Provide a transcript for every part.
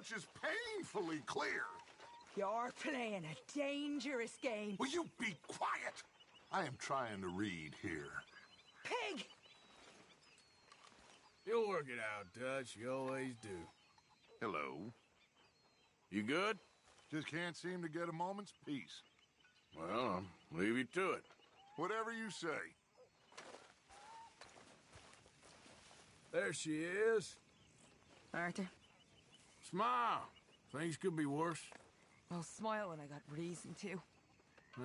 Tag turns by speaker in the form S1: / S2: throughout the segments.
S1: much is painfully clear.
S2: You're playing a dangerous game.
S1: Will you be quiet? I am trying to read here.
S2: Pig!
S3: You'll work it out, Dutch. You always do.
S1: Hello.
S3: You good?
S1: Just can't seem to get a moment's peace.
S3: Well, I'll leave you to it.
S1: Whatever you say.
S3: There she is.
S2: Arthur,
S3: Smile. Things could be worse.
S2: I'll smile when I got reason to.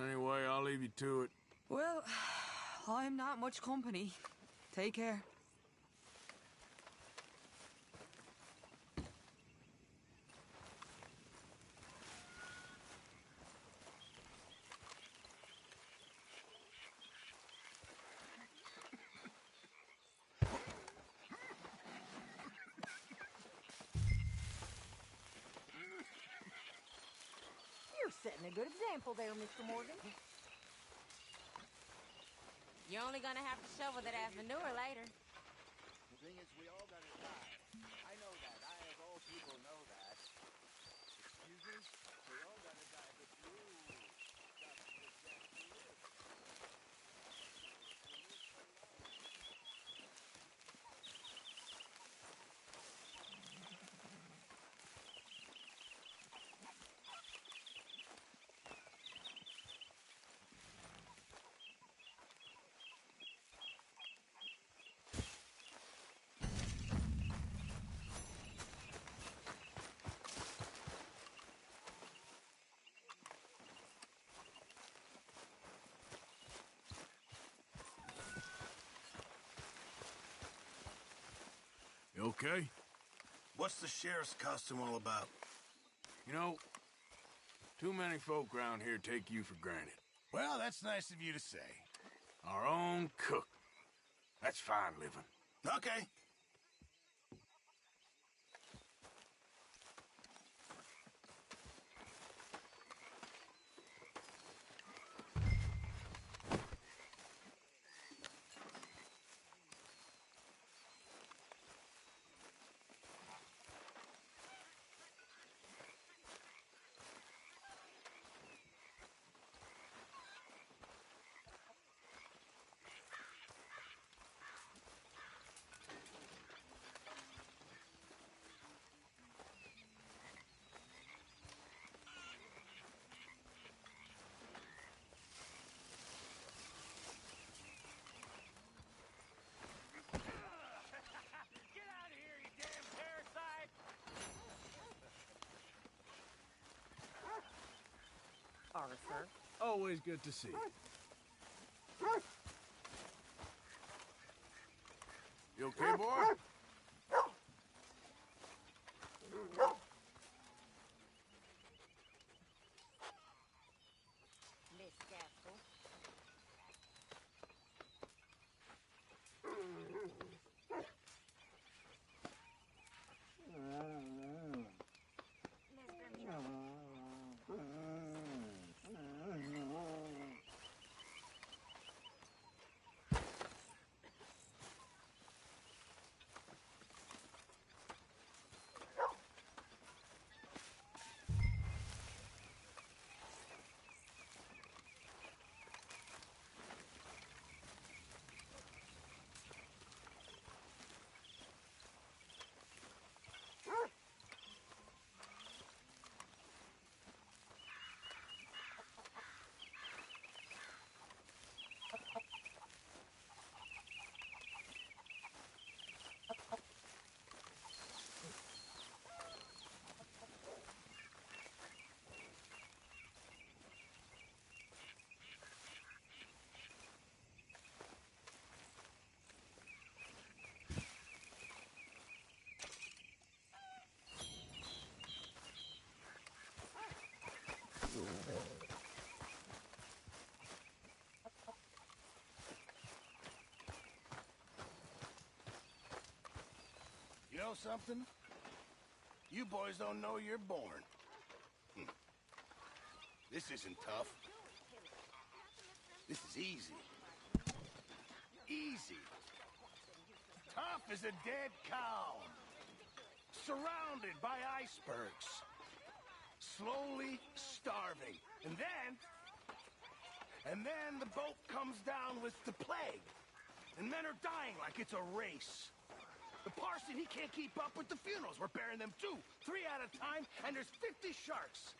S3: Anyway, I'll leave you to it.
S2: Well, I'm not much company. Take care.
S4: You're setting a good example there, Mr. Morgan.
S5: You're only gonna have to shovel that ass manure later.
S6: The thing is, we all gotta die. I know that. I, of all people, know that. Excuse me? We all gotta die, but you got to get to live.
S3: You okay?
S7: What's the sheriff's costume all about?
S3: You know, too many folk around here take you for granted.
S7: Well, that's nice of you to say.
S3: Our own cook. That's fine living.
S7: Okay.
S4: Arthur.
S3: Always good to see you. You okay, boy?
S5: Miss Gaskell.
S7: You know something? You boys don't know you're born. This isn't tough. This is easy. Easy. Tough as a dead cow. surrounded by icebergs. Slowly starving. And then the boat comes down with the plague. And men are dying like it's a race. The parson, he can't keep up with the funerals. We're burying them 2, 3 at a time, and there's 50 sharks.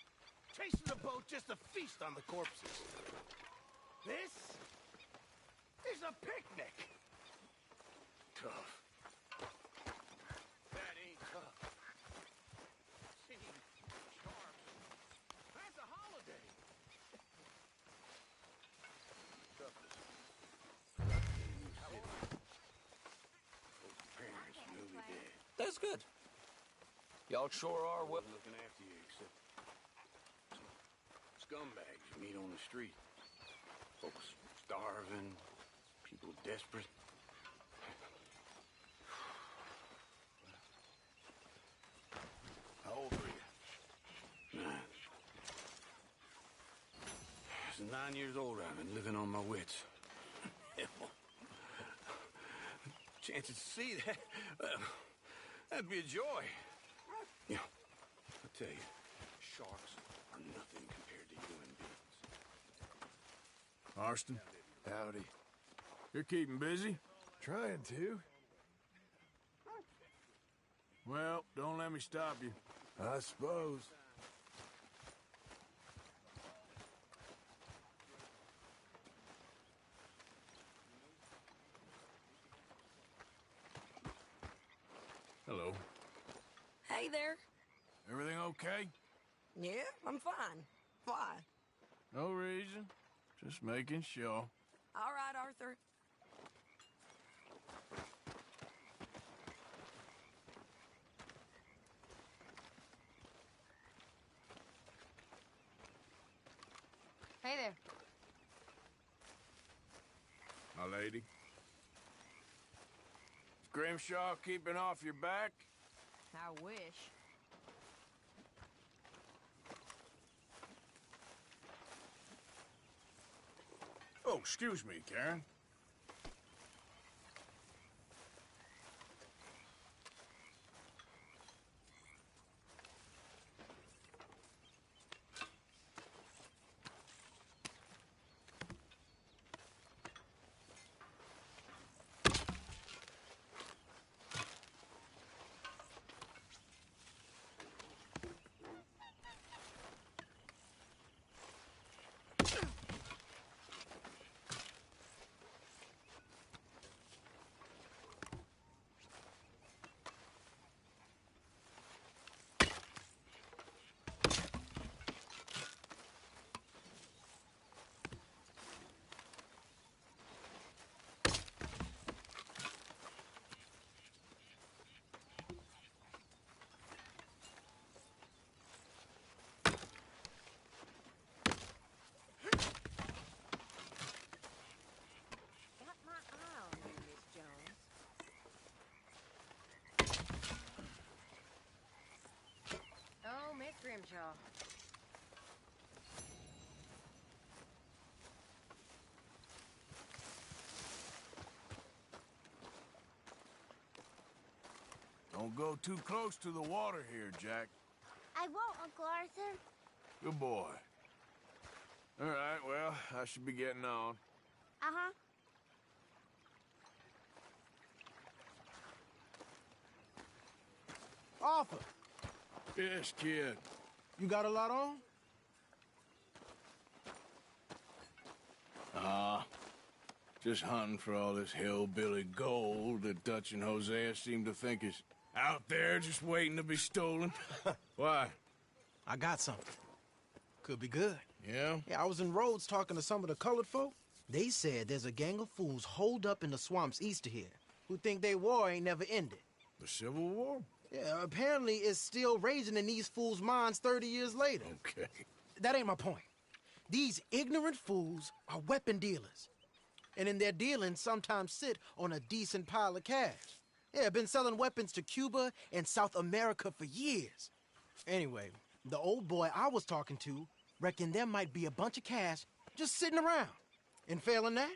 S7: Chasing the boat just to feast on the corpses. This is a picnic. Tough. That ain't tough. Seeing sharks, that's a holiday.
S8: That's good. Y'all sure are well.
S7: Looking after you, except scumbags you meet on the street. Folks starving, people desperate. How old are you? 9. Since 9 years old, I've been living on my wits. Chances to see that, that'd be a joy. Yeah, I tell you, sharks are nothing compared to human beings.
S3: Marston,
S1: Howdy.
S3: you're keeping busy?
S1: Trying to.
S3: Well, don't let me stop you.
S1: I suppose.
S3: Hello.
S4: Hey there.
S3: Everything okay?
S4: Yeah, I'm fine. Why?
S3: No reason. Just making sure.
S4: All right, Arthur.
S5: Hey there.
S3: My lady. Is Grimshaw keeping off your back?
S4: I wish.
S3: Oh, excuse me, Karen.
S5: Got my eye on you, Miss Jones. Oh, Miss Grimshaw.
S3: Don't go too close to the water here, Jack.
S9: I won't, Uncle Arthur.
S3: Good boy. All right, well, I should be getting on.
S9: Uh-huh.
S7: Arthur,
S3: Yes, kid.
S7: you got a lot on?
S3: Just hunting for all this hillbilly gold that Dutch and Hosea seem to think is out there just waiting to be stolen. Why?
S10: I got something. Could be good.
S3: Yeah?
S10: Yeah, I was in Rhodes talking to some of the colored folk. They said there's a gang of fools holed up in the swamps east of here who think their war ain't never ended.
S3: The Civil War?
S10: Yeah, apparently it's still raging in these fools' minds 30 years later.
S3: Okay.
S10: That ain't my point. These ignorant fools are weapon dealers. And in their dealings sometimes sit on a decent pile of cash. Yeah, been selling weapons to Cuba and South America for years. Anyway, the old boy I was talking to reckoned there might be a bunch of cash just sitting around. And failing that,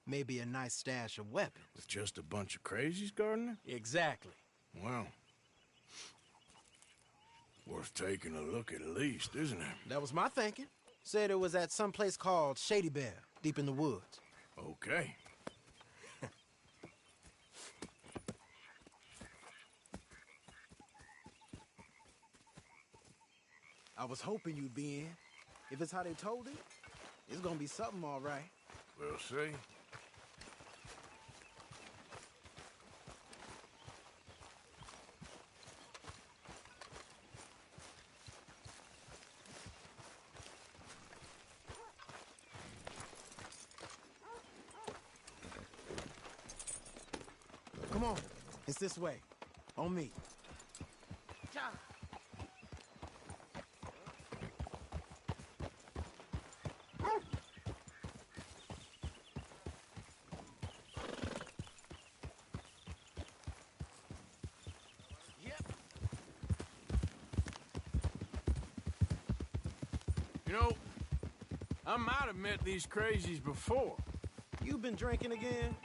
S10: maybe a nice stash of weapons.
S3: With just a bunch of crazies, Gardner?
S10: Exactly.
S3: Well, Worth taking a look at least, isn't it?
S10: That was my thinking. Said it was at some place called Shady Bear, deep in the woods.
S3: Okay.
S10: I was hoping you'd be in. If it's how they told it, it's gonna be something all right.
S3: We'll see.
S10: Come on, it's this way. On me.
S3: You know, I might have met these crazies before.
S10: You been drinking again?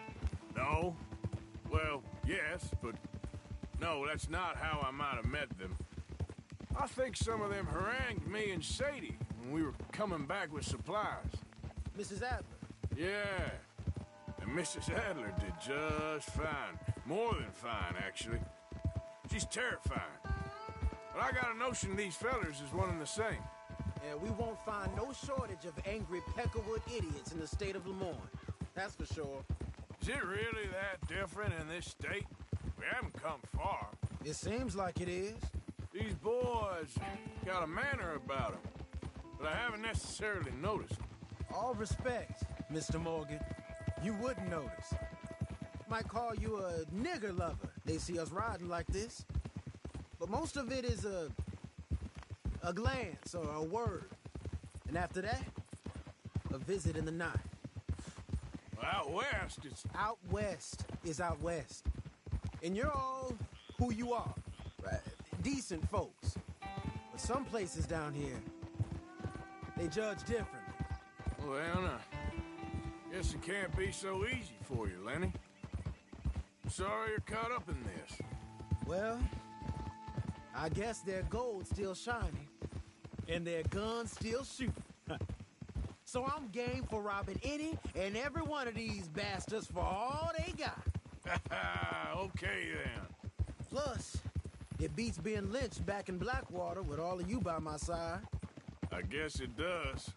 S3: No. Well, yes, but no, that's not how I might have met them. I think some of them harangued me and Sadie when we were coming back with supplies.
S10: Mrs. Adler?
S3: Yeah. And Mrs. Adler did just fine. More than fine, actually. She's terrifying. But I got a notion these fellers is one and the same.
S10: Yeah, we won't find no shortage of angry Peckerwood idiots in the state of Lemoyne. That's for sure.
S3: Is it really that different in this state? We haven't come far.
S10: It seems like it is.
S3: These boys got a manner about them, but I haven't necessarily noticed.
S10: All respect, Mr. Morgan. You wouldn't notice. Might call you a nigger lover. They see us riding like this. But most of it is a glance or a word. And after that, a visit in the night.
S3: Well, out west, it's...
S10: Out west is out west. And you're all who you are. Right? Decent folks. But some places down here, they judge differently.
S3: Well, now, guess it can't be so easy for you, Lenny. I'm sorry you're caught up in this.
S10: Well, I guess their gold's still shining, and their guns still shooting. So I'm game for robbing any and every one of these bastards for all they got.
S3: Okay, then.
S10: Plus, it beats being lynched back in Blackwater with all of you by my side.
S3: I guess it does.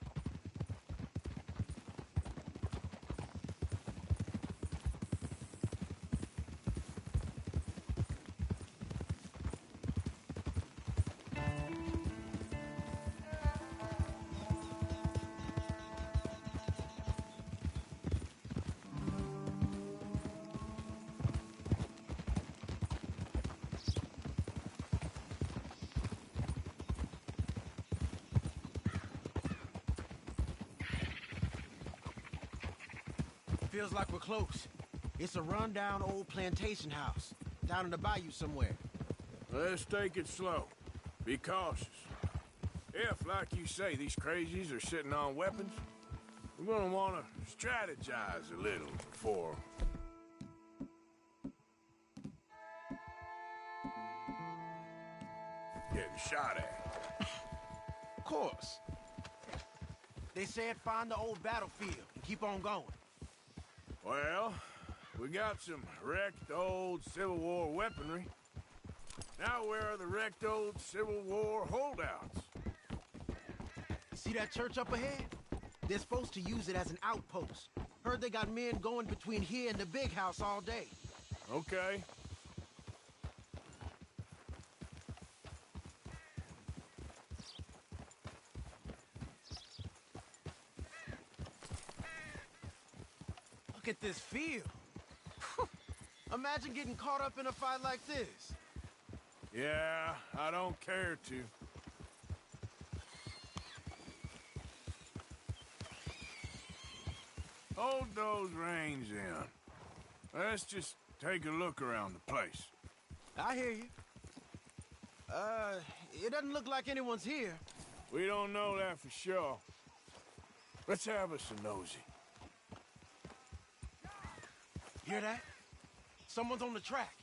S10: Feels like we're close. It's a rundown old plantation house, down in the bayou somewhere.
S3: Let's take it slow. Be cautious. If, like you say, these crazies are sitting on weapons, we're gonna want to strategize a little before... getting shot at.
S10: Of course. They said find the old battlefield and keep on going.
S3: Well, we got some wrecked old Civil War weaponry. Now where are the wrecked old Civil War holdouts?
S10: You see that church up ahead? They're supposed to use it as an outpost. Heard they got men going between here and the big house all day.
S3: Okay.
S10: Look at this field. Imagine getting caught up in a fight like this.
S3: Yeah, I don't care to. Hold those reins in. Let's just take a look around the place.
S10: I hear you. It doesn't look like anyone's here.
S3: We don't know that for sure. Let's have us a nosy.
S10: Hear that? Someone's on the track.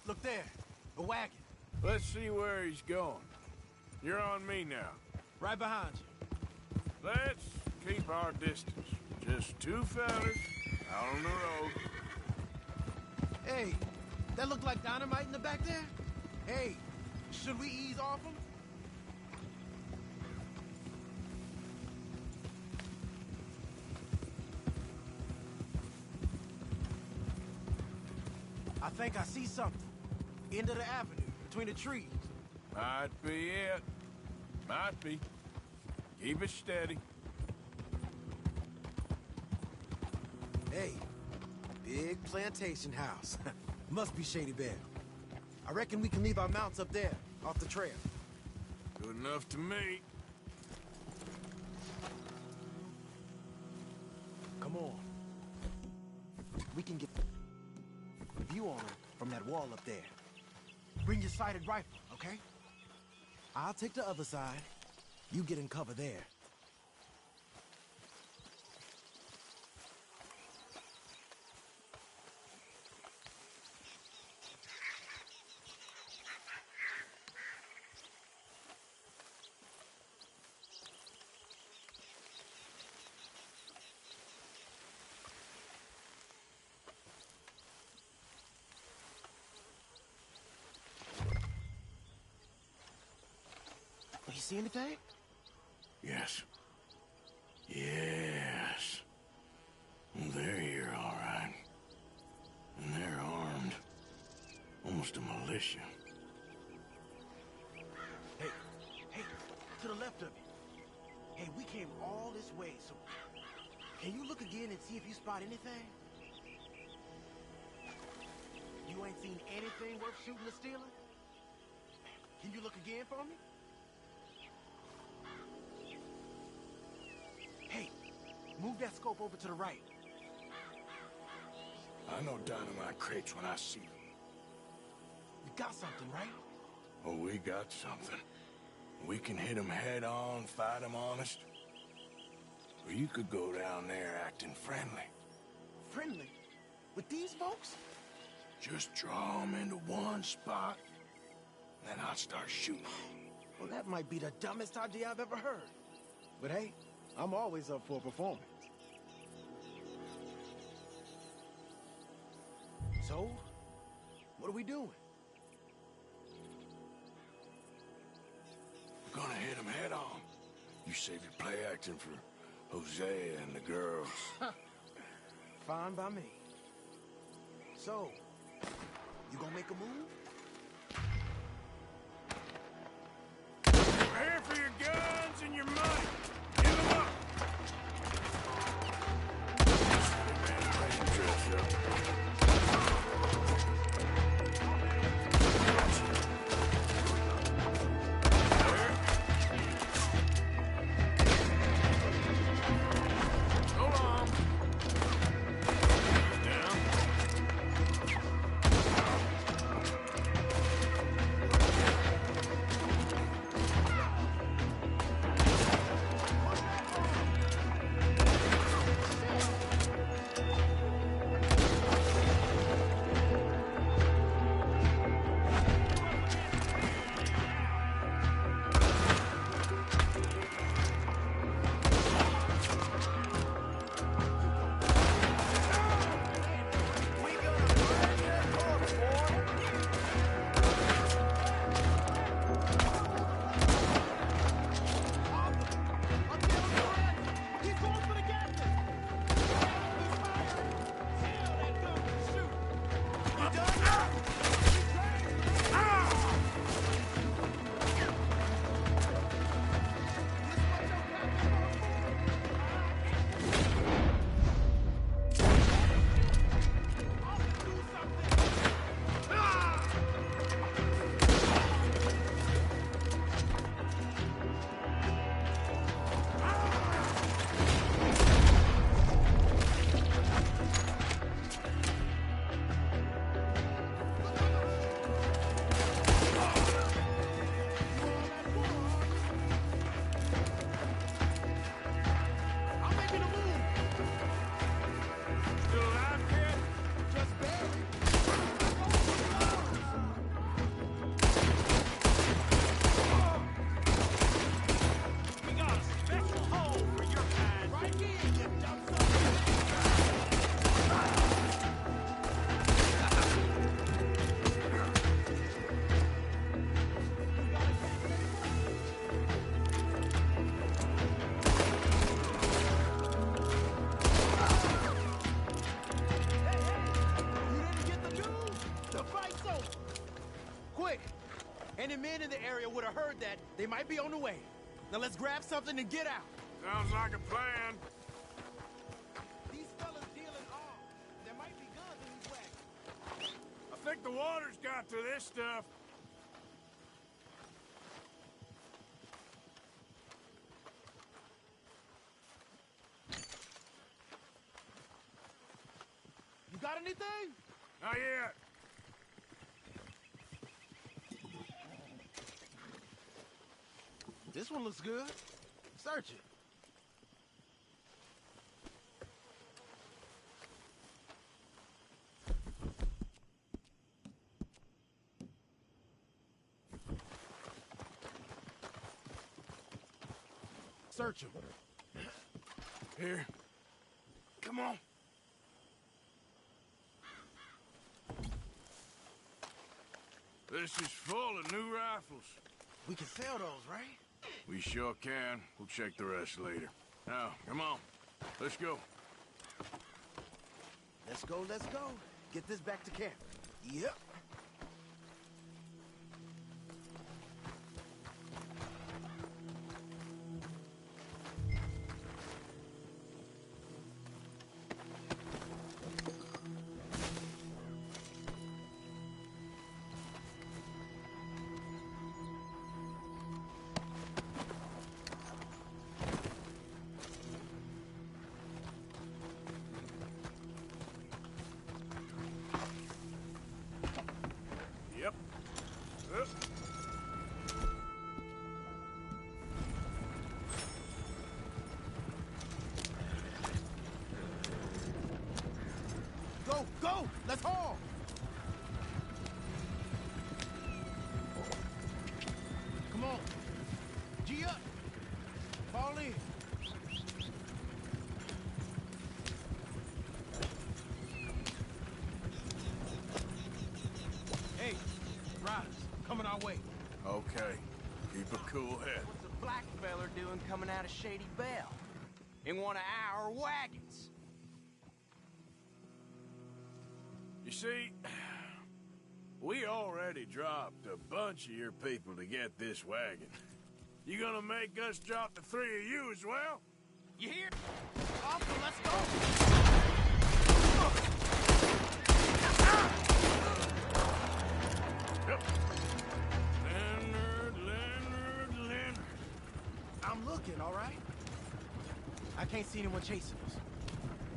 S7: Look there, a wagon.
S3: Let's see where he's going. You're on me now.
S7: Right behind you.
S3: Let's keep our distance. Just two fellas out on the road.
S7: Hey, that look like dynamite in the back there? Hey, should we ease off him? I think I see something. End of the avenue, between the trees.
S3: Might be it. Might be. Keep it steady.
S7: Hey, big plantation house. Must be Shady Belle. I reckon we can leave our mounts up there, off the trail.
S3: Good enough to me.
S7: Come on. We can get a view on her from that wall up there. Bring your sighted rifle, okay? I'll take the other side. You get in cover there. You see anything?
S3: Yes. Yes. They're here, all right. And they're armed. Almost a militia.
S7: Hey, to the left of you. Hey, we came all this way, so... Can you look again and see if you spot anything? You ain't seen anything worth shooting or stealing? Can you look again for me? Hey, move that scope over to the right.
S3: I know dynamite crates when I see them.
S7: You got something, right?
S3: Oh, we got something. We can hit them head on, fight them honest. Or you could go down there acting friendly.
S7: Friendly? With these folks?
S3: Just draw them into one spot, then I'll start shooting.
S7: Well, that might be the dumbest idea I've ever heard. But hey, I'm always up for a performance. So, what are we doing?
S3: We're gonna hit them head on. You save your play acting for Hosea and the girls.
S7: Fine by me. So, you gonna make a move?
S3: We're here for your guns and your money. Give them up.
S10: men in the area would have heard that, they might be on the way. Now let's grab something and get out.
S3: Sounds like a plan.
S10: These fellas dealing arms. There might be guns in these wagons.
S3: I think the water's got to this stuff.
S10: You got anything?
S3: Not yet.
S10: This one looks good. Search it. Search him.
S3: Here. Come on. This is full of new rifles.
S10: We can sell those, right?
S3: We sure can. We'll check the rest later. Now, come on. Let's go.
S10: Let's go, let's go. Get this back to camp. Yep.
S3: Yep.
S10: Go, go! Let's haul! Come on. G up. Fall in. Hey, riders, coming our way.
S3: Okay. Keep a cool head.
S7: What's a black feller doing coming out of Shady Belle? In one of our wagons.
S3: You see, we already dropped a bunch of your people to get this wagon. You gonna make us drop the three of you as well?
S7: You hear?
S10: Arthur, let's go!
S3: Yep. Leonard.
S10: I'm looking, all right? I can't see anyone chasing us.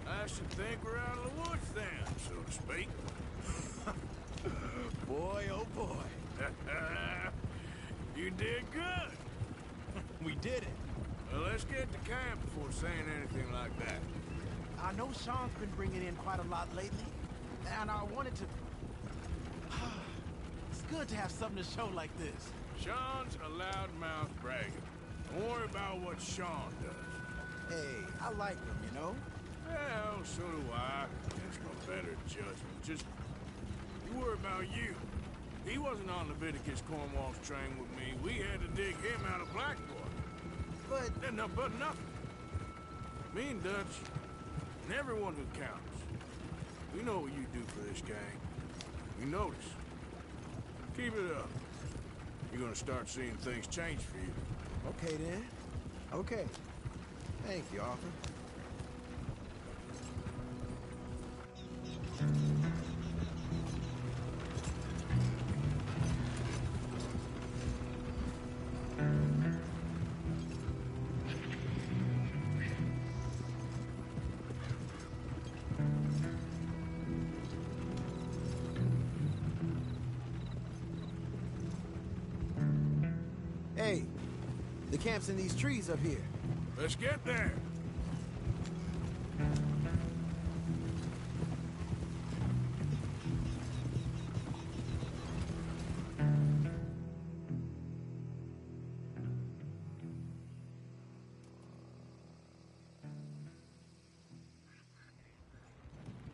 S3: I should think we're out of the woods then, so to speak.
S10: Boy, oh boy.
S3: You did good.
S10: We did it.
S3: Well, let's get to camp before saying anything like that.
S10: I know Sean's been bringing in quite a lot lately, and I wanted to... It's good to have something to show like this.
S3: Sean's a loudmouth bragger. Don't worry about what Sean does.
S10: Hey, I like him, you know?
S3: Well, so do I. It's no better judgment. Just, you worry about you. He wasn't on Leviticus Cornwall's train with me. We had to dig him out of Blackboard.
S10: But...
S3: No, but nothing. Me and Dutch, and everyone who counts. We know what you do for this gang. We notice. Keep it up. You're gonna start seeing things change for you.
S10: Okay, then. Okay. Thank you, Arthur. Hey, the camp's in these trees up here.
S3: Let's get there.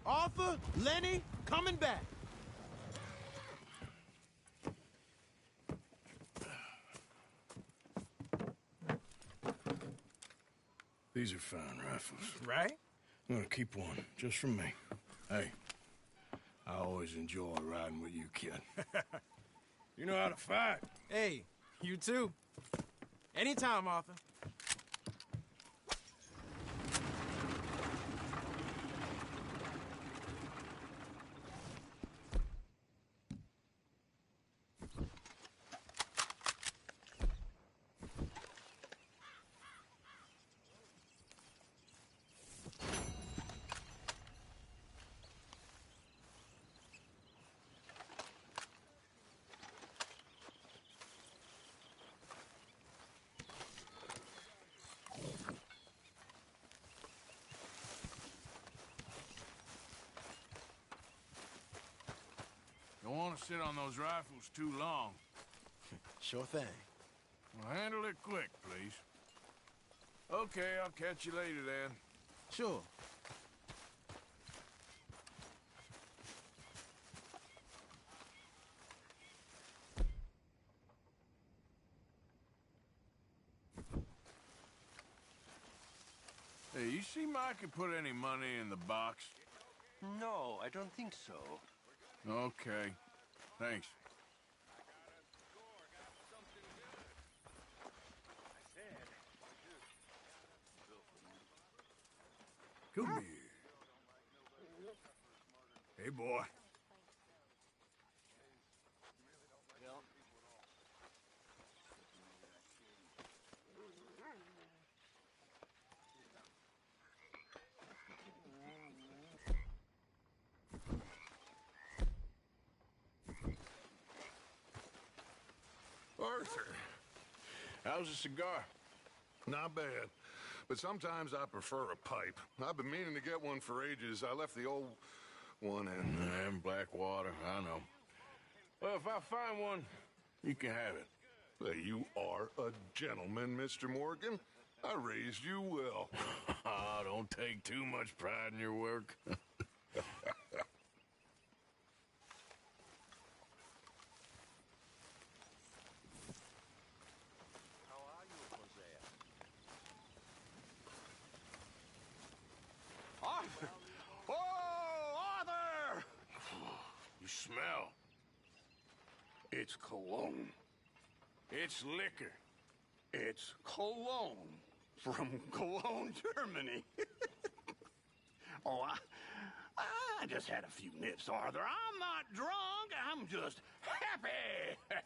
S10: Arthur, Lenny, coming back.
S3: These are fine rifles.
S10: Right?
S3: I'm gonna keep one, just for me. Hey, I always enjoy riding with you, kid. You know how to fight.
S10: Hey, you too. Anytime, Arthur.
S3: Don't want to sit on those rifles too long.
S10: Sure thing.
S3: Well, handle it quick, please. Okay, I'll catch you later then.
S10: Sure.
S3: Hey, you see Mike could put any money in the box?
S6: No, I don't think so.
S3: Okay. Thanks. Come here. Hey, boy.
S1: Arthur,
S3: How's the cigar?
S1: not bad. But sometimes I prefer a pipe. I've been meaning to get one for ages. I left the old one in.
S3: And Blackwater, I know. Well, if I find one, you can have it.
S1: Hey, you are a gentleman, Mr. Morgan. I raised you well.
S3: Ah, don't take too much pride in your work.
S7: Arthur! Oh, Arthur!
S3: You smell.
S7: It's cologne.
S3: It's liquor.
S7: It's cologne from Cologne, Germany. Oh, I just had a few nips, Arthur. I'm not drunk. I'm just happy.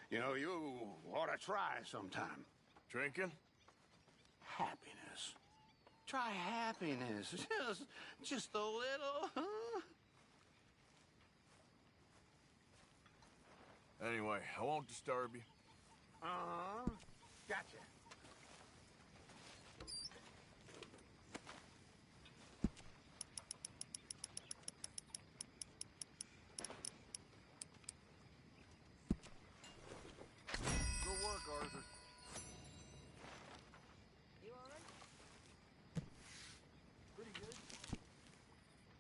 S7: You know, you ought to try sometime.
S3: Drinking?
S7: Happiness. Try happiness. Just a little, huh?
S3: Anyway, I won't disturb you.
S7: Uh-huh. Gotcha.
S3: Good work, Arthur.
S4: You all right?
S3: Pretty good.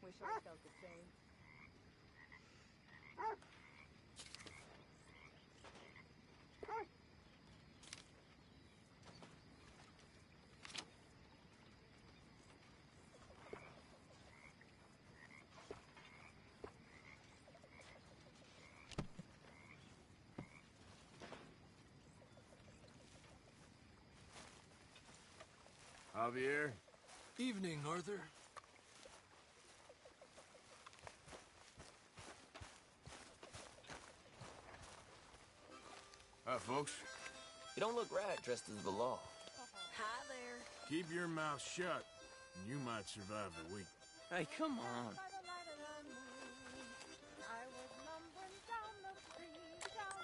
S4: Wish I felt the same.
S3: Javier?
S10: Evening, Arthur.
S3: Hi, folks.
S8: You don't look right dressed as the law.
S4: Hi there.
S3: Keep your mouth shut, and you might survive the week.
S8: Hey, come on.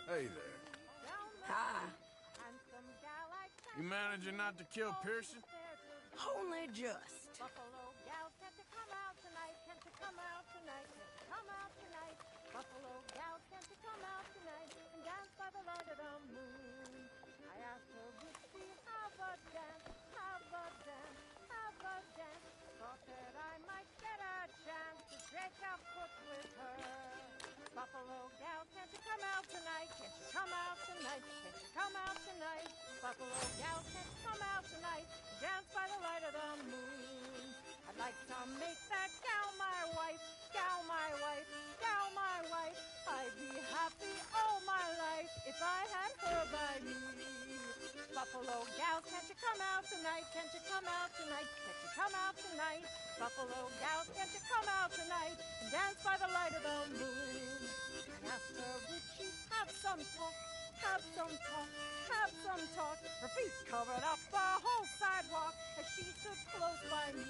S3: Hey there.
S4: Hi.
S3: You managing not to kill Pearson?
S4: Only just.
S9: Buffalo gals, can't you come out tonight? Can't you come out tonight? Can't you come out tonight? Buffalo gals, can't you come out tonight and dance by the light of the moon? I asked her, would she have a dance? Have a dance? Have a dance? Thought that I might get a chance to break a foot with her. Buffalo gals, can't you come out tonight? Can't you come out tonight? Can't you come out tonight? Buffalo gals, can't you come out tonight? Dance by the light of the moon. I'd like to make that gal my wife, gal my wife, gal my wife. I'd be happy. come out tonight? Buffalo gals, can't you come out tonight and dance by the light of the moon? I asked her, would she have some talk? Have some talk, have some talk. Her feet covered up the whole sidewalk as she stood close by me.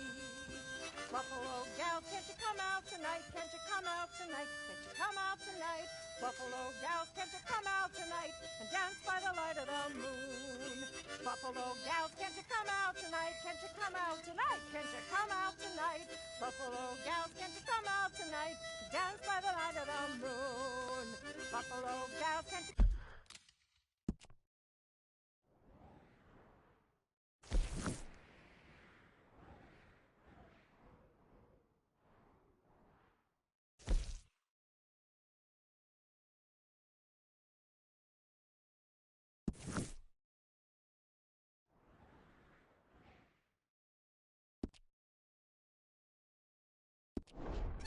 S9: Buffalo gals, can't you come out tonight? Can't you come out tonight? Can't you come out tonight? Buffalo gals, can't you come out tonight and dance by the light of the moon? Buffalo gals, can't you come out tonight? Can't you come out tonight? Can't you come out tonight? Buffalo gals, can't you come out tonight and dance by the light of the moon? Buffalo gals, can't you...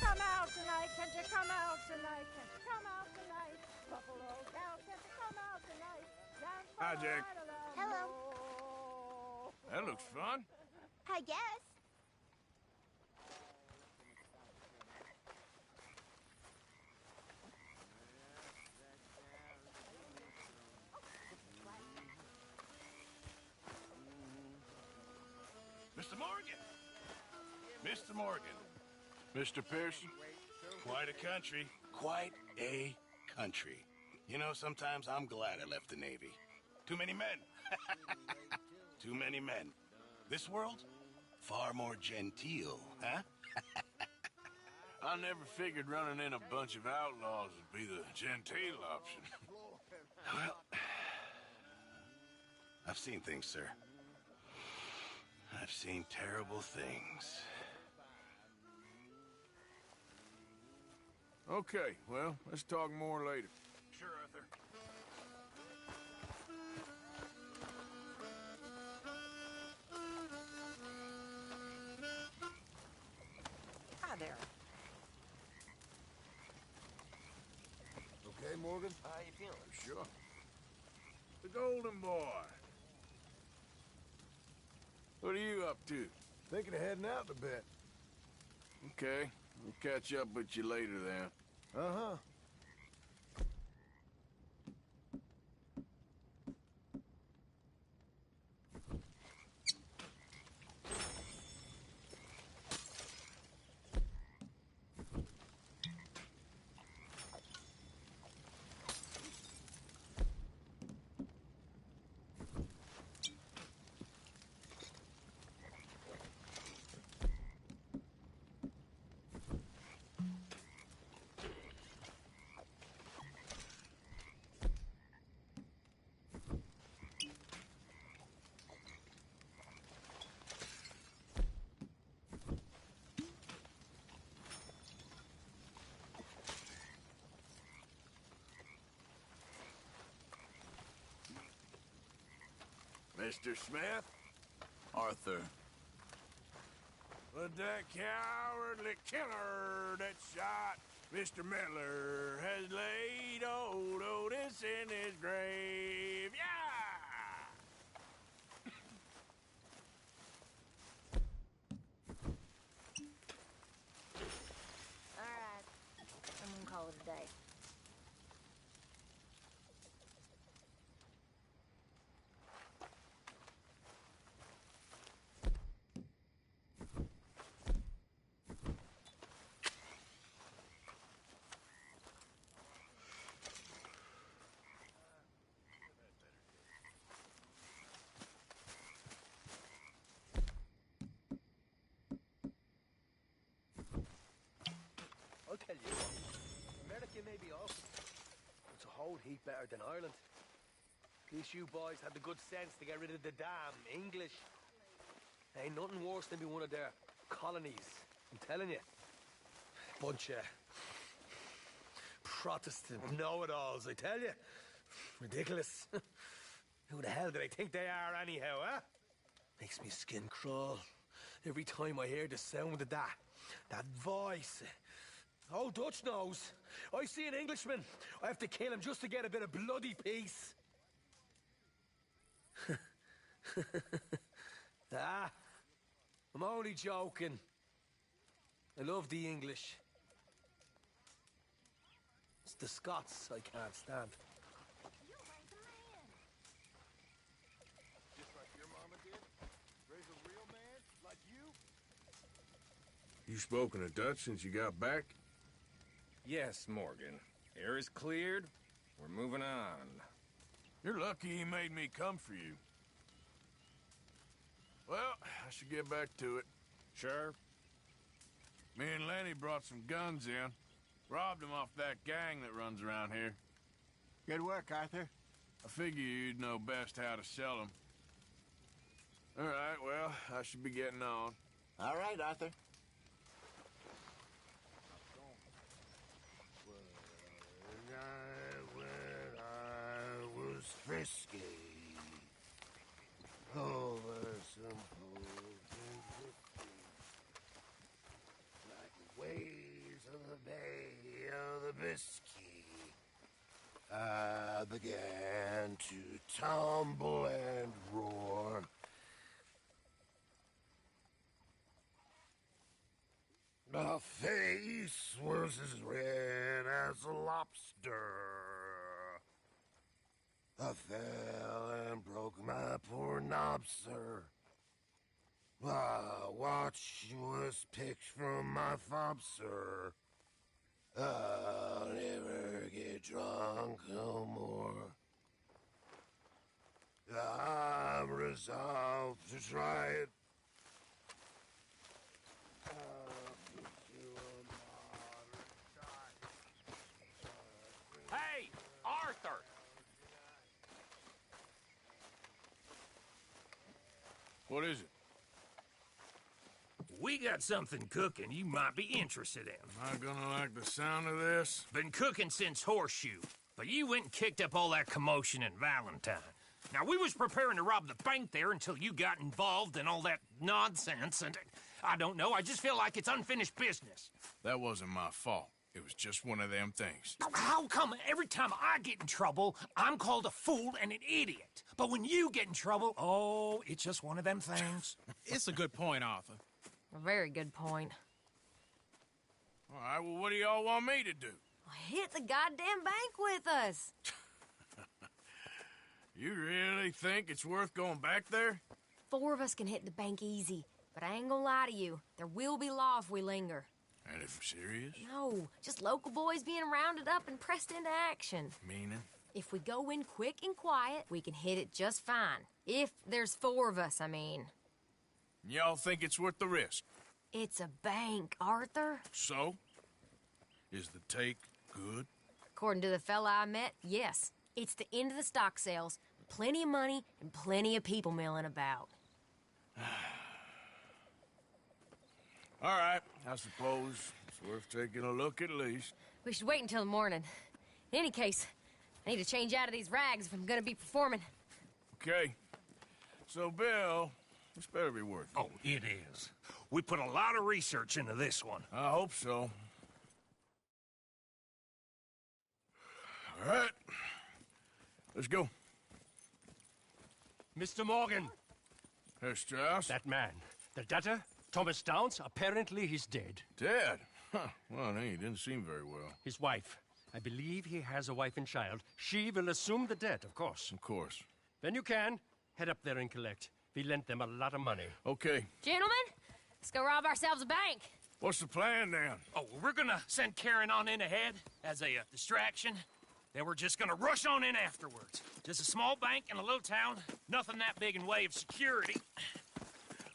S9: Come out tonight, can't you come out tonight? Can't you come out tonight? Buffalo gals, can't you come out tonight? Dance by
S3: Hi,
S9: the
S3: Jack.
S9: light of the
S11: Hello.
S9: moon.
S3: That looks fun.
S11: I guess.
S7: Mr. Morgan! Mr. Morgan.
S3: Mr. Pearson?
S7: Quite a country. Quite a country. You know, sometimes I'm glad I left the Navy. Too many men. Too many men. This world? Far more genteel, huh?
S3: I never figured running in a bunch of outlaws would be the genteel option.
S7: Well, I've seen things, sir. I've seen terrible things.
S3: Okay, well, let's talk more later.
S7: Sure, Arthur.
S4: Hi there.
S1: Okay, Morgan?
S8: How you feeling?
S3: Sure. The Golden Boy. What are you up to?
S1: Thinking of heading out a bit.
S3: Okay, we'll catch up with you later then.
S1: Uh-huh.
S3: Mr. Smith?
S12: Arthur.
S3: But that cowardly killer that shot Mr. Miller has laid old Otis in his grave. Yeah!
S11: All right. I'm gonna call it a day.
S13: I'll tell you what, America may be awful. It's a whole heap better than Ireland. At least you boys had the good sense to get rid of the damn English. Ain't nothing worse than be one of their colonies, I'm telling you. Bunch of Protestant know-it-alls, I tell you. Ridiculous. Who the hell do they think they are anyhow, huh? Makes me skin crawl every time I hear the sound of that voice. Oh, Dutch knows. I see an Englishman, I have to kill him just to get a bit of bloody peace. Ah, I'm only joking. I love the English. It's the Scots I can't stand.
S6: Just like your mama did? Raise a real man like you?
S3: You spoken a Dutch since you got back?
S12: Yes, Morgan. Air is cleared. We're moving on.
S3: You're lucky he made me come for you. Well, I should get back to it.
S12: Sure.
S3: Me and Lenny brought some guns in. Robbed them off that gang that runs around here.
S6: Good work, Arthur.
S3: I figure you'd know best how to sell them. All right, well, I should be getting on.
S6: All right, Arthur. When I was frisky, over some like the waves of the Bay of the Biscay, I began to tumble and roar. My face was as red as a lobster. I fell and broke my poor knob, sir. My watch was picked from my fob, sir. I'll never get drunk no more. I'm resolved to try it.
S12: Hey, Arthur!
S3: What is it?
S14: We got something cooking you might be interested in.
S3: Am I gonna like the sound of this?
S14: Been cooking since Horseshoe, but you went and kicked up all that commotion in Valentine. Now, we was preparing to rob the bank there until you got involved in all that nonsense, and I don't know, I just feel like it's unfinished business.
S3: That wasn't my fault. It was just one of them things.
S14: How come every time I get in trouble, I'm called a fool and an idiot? But when you get in trouble, oh, it's just one of them things.
S15: It's a good point, Arthur.
S11: A very good point.
S3: All right, well, what do y'all want me to do?
S11: Hit the goddamn bank with us.
S3: You really think it's worth going back there?
S11: 4 of us can hit the bank easy, but I ain't gonna lie to you. There will be law if we linger.
S3: And if serious?
S11: No, just local boys being rounded up and pressed into action.
S3: Meaning?
S11: If we go in quick and quiet, we can hit it just fine. If there's 4 of us, I mean.
S3: Y'all think it's worth the risk?
S11: It's a bank, Arthur.
S3: So? Is the take good?
S11: According to the fella I met, yes. It's the end of the stock sales. Plenty of money and plenty of people milling about.
S3: All right, I suppose it's worth taking a look at least.
S11: We should wait until the morning. In any case, I need to change out of these rags if I'm gonna be performing.
S3: Okay. So, Bill, this better be worth it.
S14: Oh, it is. We put a lot of research into this one.
S3: I hope so. All right. Let's go.
S16: Mr. Morgan.
S3: Herr Strauss?
S16: That man. The debtor, Thomas Downs, apparently he's dead.
S3: Dead? Huh. Well, he didn't seem very well.
S16: His wife. I believe he has a wife and child. She will assume the debt, of course.
S3: Of course.
S16: When you can, head up there and collect. We lent them a lot of money.
S3: Okay.
S11: Gentlemen, let's go rob ourselves a bank.
S3: What's the plan, then?
S14: Oh, we're gonna send Karen on in ahead as a distraction. Then we're just gonna rush on in afterwards. Just a small bank in a little town. Nothing that big in way of security.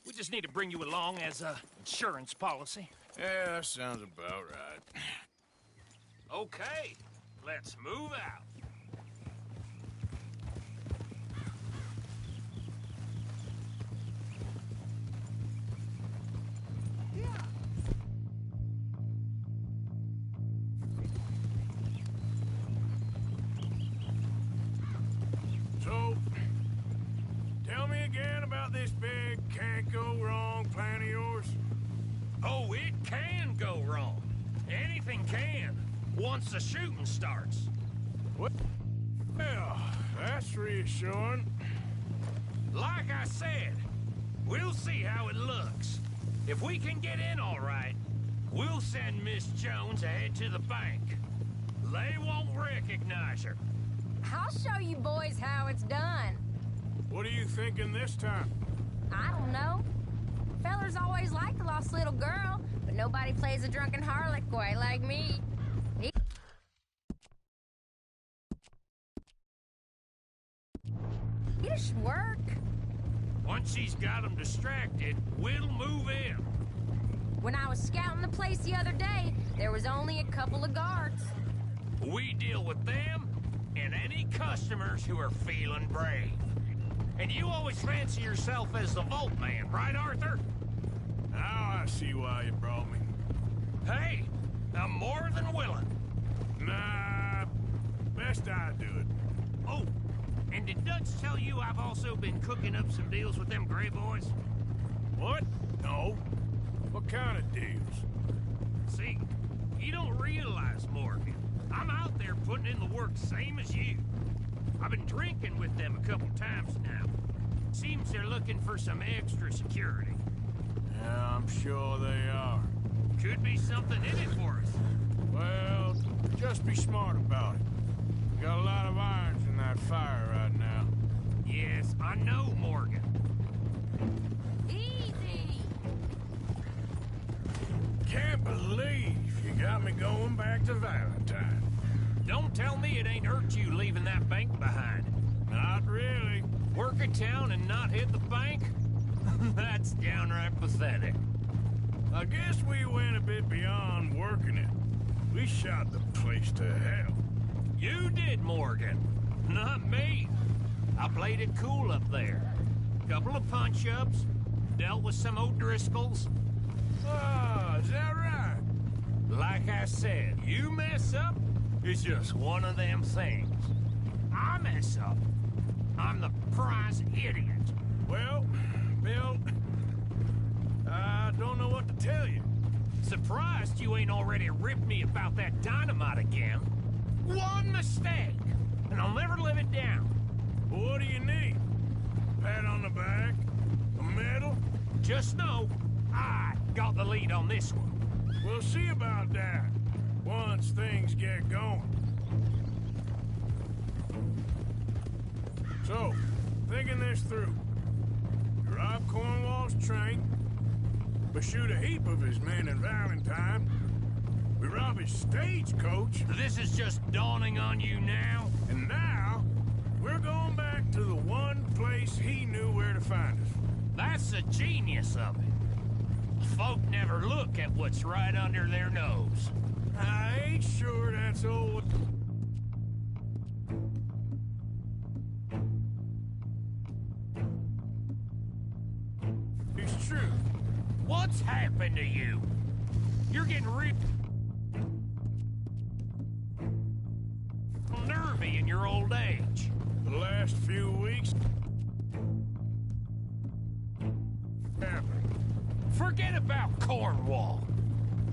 S14: We just need to bring you along as a insurance policy.
S3: Yeah, that sounds about right.
S14: Okay, let's move out.
S3: So, tell me again about this big can't-go-wrong plan of yours.
S14: Oh, it can go wrong. Anything can, once the shooting starts.
S3: Well, that's reassuring.
S14: Like I said, we'll see how it looks. If we can get in all right, we'll send Miss Jones ahead to the bank. They won't recognize her.
S11: I'll show you boys how it's done.
S3: What are you thinking this time?
S11: I don't know. Fellers always liked a lost little girl, but nobody plays a drunken harlot quite like me. It should work.
S14: Once she's got them distracted, we'll move in.
S11: When I was scouting the place the other day, there was only a couple of guards.
S14: We deal with them and any customers who are feeling brave. And you always fancy yourself as the Vault Man, right, Arthur?
S3: Now I see why you brought me.
S14: Hey, I'm more than willing.
S3: Nah, best I do it.
S14: Oh, and did Dutch tell you I've also been cooking up some deals with them Gray Boys?
S3: What? No. What kind of deals?
S14: See, you don't realize, Morgan. I'm out there putting in the work same as you. I've been drinking with them a couple times now. Seems they're looking for some extra security.
S3: Yeah, I'm sure they are.
S14: Could be something in it for us.
S3: Well, just be smart about it. We got a lot of irons in that fire right now.
S14: Yes, I know, Morgan.
S11: Easy!
S3: Can't believe you got me going back to Valentine.
S14: Don't tell me it ain't hurt you leaving that bank behind.
S3: Not really.
S14: Work a town and not hit the bank? That's downright pathetic.
S3: I guess we went a bit beyond working it. We shot the place to hell.
S14: You did, Morgan. Not me. I played it cool up there. Couple of punch-ups, dealt with some O'Driscolls.
S3: Ah, is that right?
S14: Like I said, you mess up, it's just one of them things. I mess up, I'm the prize idiot.
S3: Well, Bill, I don't know what to tell you.
S14: Surprised you ain't already ripped me about that dynamite again. One mistake, and I'll never live it down.
S3: What do you need? Pat on the back? A medal?
S14: Just know, I got the lead on this one.
S3: We'll see about that, once things get going. So, thinking this through. You rob Cornwall's train, but shoot a heap of his men in Valentine. We rob his stagecoach.
S14: This is just dawning on you now?
S3: And now, we're going back to the one place he knew where to find us.
S14: That's the genius of it. Folk never look at what's right under their nose.
S3: I ain't sure that's old. It's true.
S14: What's happened to you? You're getting real nervy in your old age.
S3: The last few weeks...
S14: Forget about Cornwall.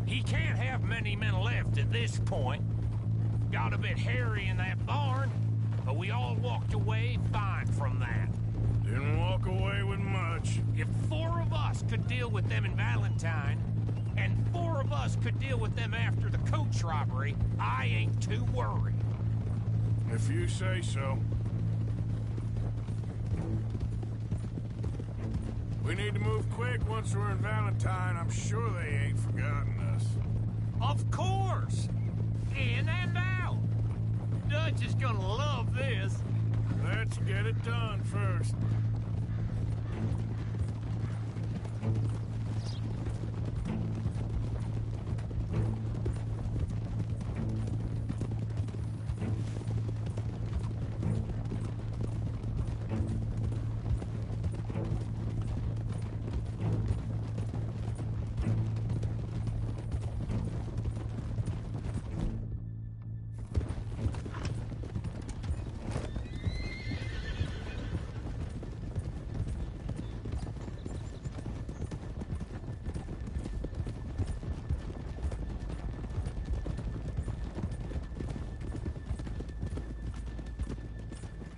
S14: He can't have many men left at this point. Got a bit hairy in that barn, but we all walked away fine from that.
S3: Didn't walk away with much.
S14: If 4 of us could deal with them in Valentine, and 4 of us could deal with them after the coach robbery, I ain't too worried.
S3: If you say so. We need to move quick once we're in Valentine. I'm sure they ain't forgotten us.
S14: Of course! In and out! Dutch is gonna love this.
S3: Let's get it done first.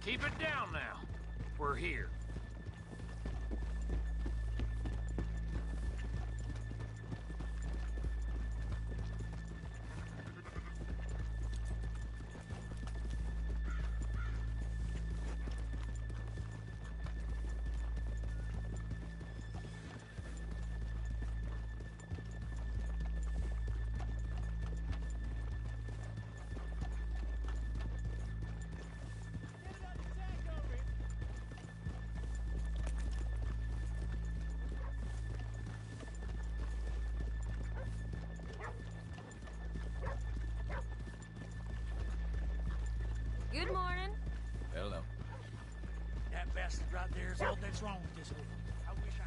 S14: Keep it down now. We're here. What's wrong with this hood? I wish I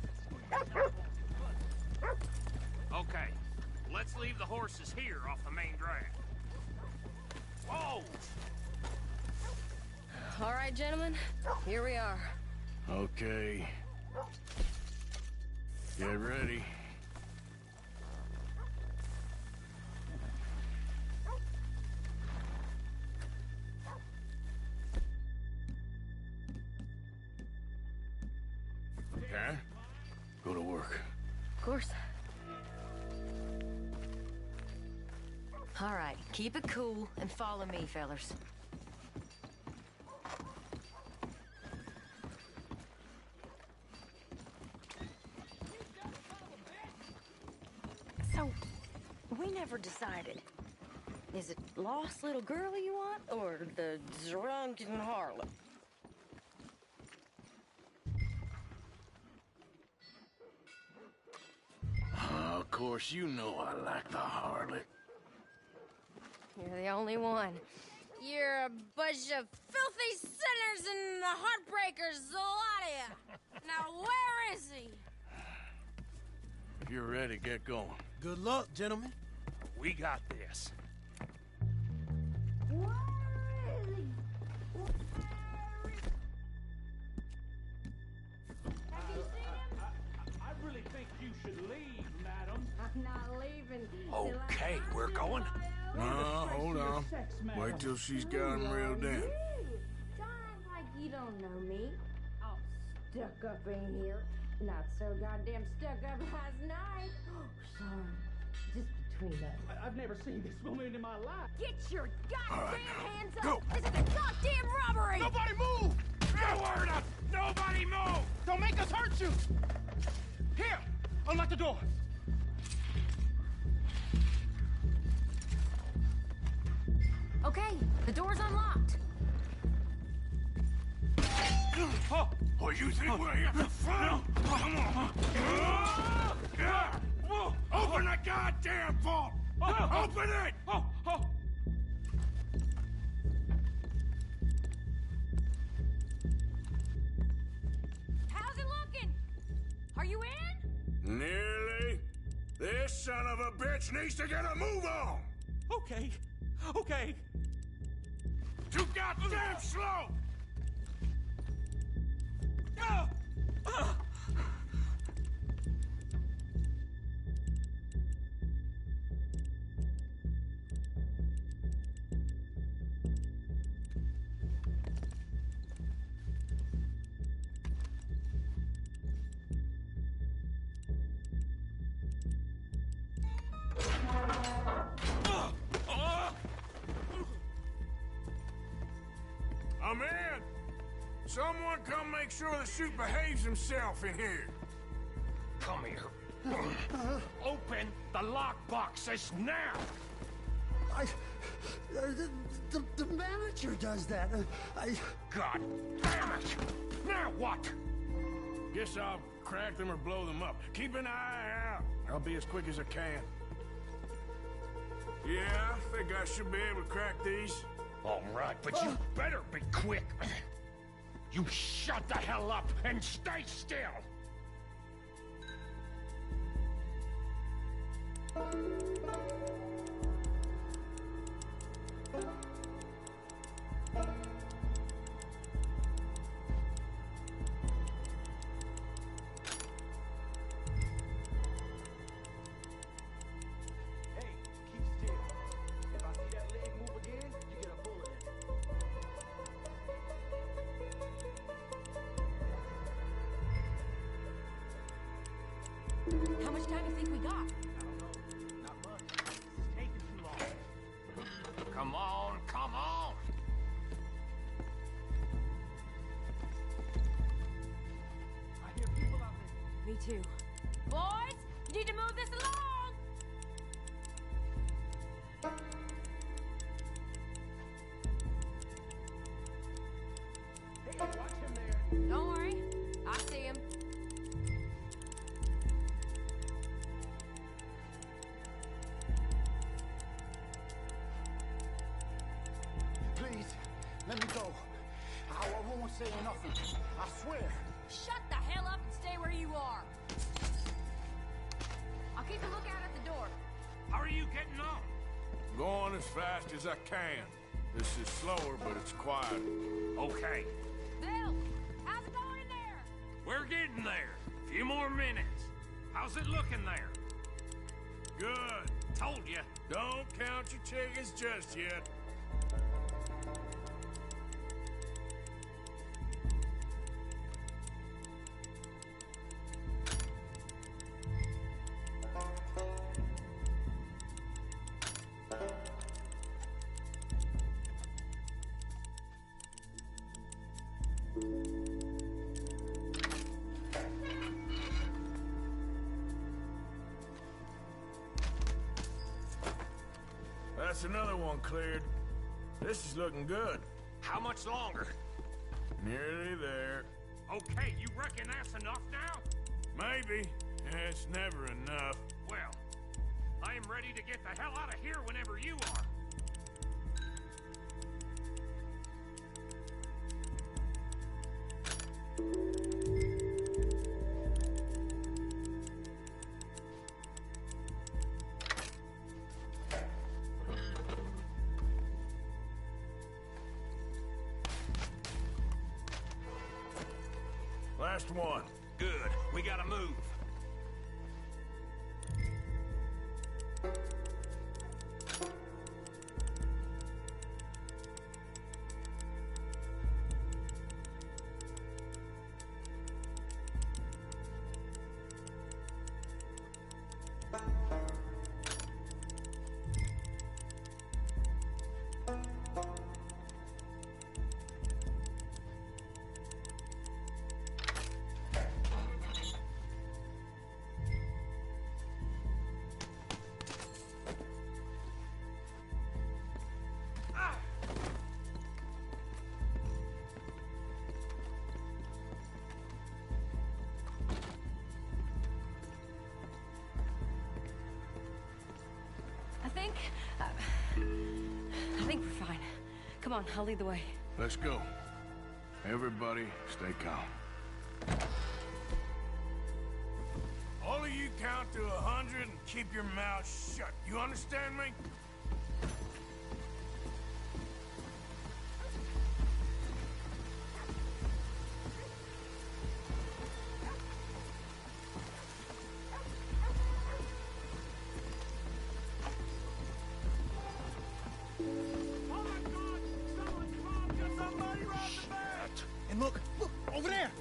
S14: could see. Okay, let's leave the horses here off the main drag. Whoa!
S11: All right, gentlemen, here we are.
S3: Okay. Get ready. Okay. Go to work.
S11: Of course. All right, keep it cool and follow me, fellers.
S9: So, we never decided. Is it lost little girlie you want, or the drunken harlot?
S3: Of course, you know I like the harlot.
S11: You're the only one.
S5: You're a bunch of filthy sinners and heartbreakers, a lot of you. Now, where is he?
S3: If you're ready, get going.
S10: Good luck, gentlemen.
S14: We got this. I really think you should leave, madam.
S9: I'm not leaving.
S14: Okay, we're going.
S3: No, hold on. Wait till she's got him reeled in.
S9: Don't act like you don't know me. All stuck up in here. Not so goddamn stuck up last night. Oh, sorry. Just between us.
S14: I've never seen this woman in my life.
S9: Get your goddamn hands up!
S3: Go.
S9: This is a goddamn robbery!
S7: Nobody move!
S14: No word up! Nobody move!
S7: Don't make us hurt you! Here! Unlock the door!
S11: Okay, the door's unlocked.
S3: Oh, you think we're here for fun? Come on. Open the goddamn vault! Open it!
S11: How's it looking? Are you in?
S3: Nearly. This son of a bitch needs to get a move on!
S14: Okay.
S3: Too goddamn slow! I'm in! Someone come make sure the chute behaves himself in here.
S14: Come here. Open the lockboxes now!
S7: The manager does that.
S14: God damn it! Now what?
S3: Guess I'll crack them or blow them up. Keep an eye out. I'll be as quick as I can. Yeah, I think I should be able to crack these.
S14: All right, but you better be quick. You shut the hell up and stay still!
S11: How much time do you think we got?
S14: I don't know. Not much. It's taking too long. Come on, come on! I hear people out there.
S11: Me too.
S5: Boys, you need to move this along!
S14: Hey, watch him there.
S11: Don't worry. I see him.
S6: Please, let me go. I won't say nothing. I swear.
S5: Shut the
S11: where you are. I'll keep a lookout at the door.
S14: How are you getting on?
S3: Going as fast as I can. This is slower, but it's quiet.
S14: Okay.
S11: Bill, how's it going in there?
S14: We're getting there. A few more minutes. How's it looking there?
S3: Good.
S14: Told you.
S3: Don't count your chickens just yet. That's another one cleared. This is looking good.
S14: How much longer?
S3: Nearly there.
S14: Okay, you reckon that's enough now?
S3: Maybe. It's never enough.
S14: Well, I am ready to get the hell out of here whenever you are.
S3: Last one.
S14: Good. We gotta move.
S11: I think we're fine. Come on, I'll lead the way.
S3: Let's go. Everybody, stay calm. All of you count to 100 and keep your mouth shut. You understand me?
S7: And look, over there!